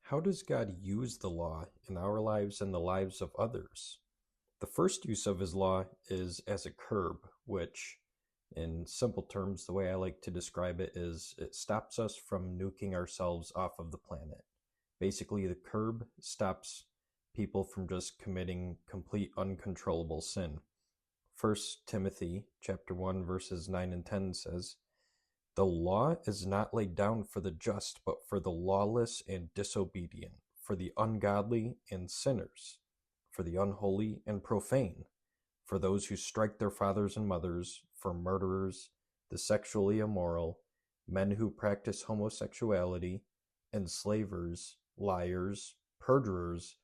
How does God use the law in our lives and the lives of others? The first use of his law is as a curb, which, in simple terms, the way I like to describe it is it stops us from nuking ourselves off of the planet. Basically, the curb stops people from just committing complete uncontrollable sin. 1 Timothy chapter 1 verses 9 and 10 says, "The law is not laid down for the just, but for the lawless and disobedient, for the ungodly and sinners, for the unholy and profane, for those who strike their fathers and mothers, for murderers, the sexually immoral, men who practice homosexuality, enslavers, liars, perjurers,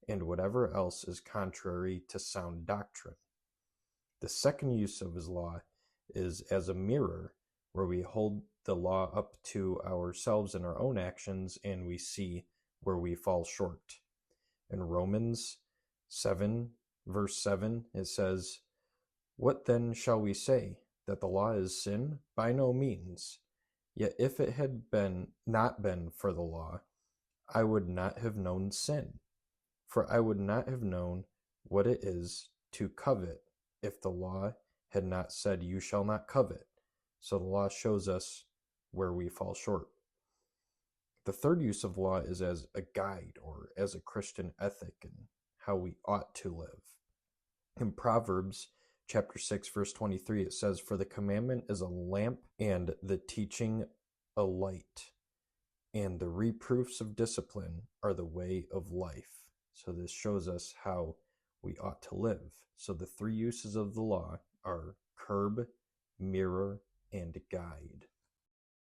and whatever else is contrary to sound doctrine." The second use of his law is as a mirror, where we hold the law up to ourselves and our own actions, and we see where we fall short. In Romans 7, verse 7, it says, "What then shall we say? That the law is sin? By no means. Yet if it had not been for the law, I would not have known sin. For I would not have known what it is to covet if the law had not said, 'You shall not covet.'" So the law shows us where we fall short. The third use of law is as a guide or as a Christian ethic and how we ought to live. In Proverbs chapter 6, verse 23, it says, "For the commandment is a lamp and the teaching a light, and the reproofs of discipline are the way of life." So this shows us how we ought to live. So the three uses of the law are curb, mirror, and guide.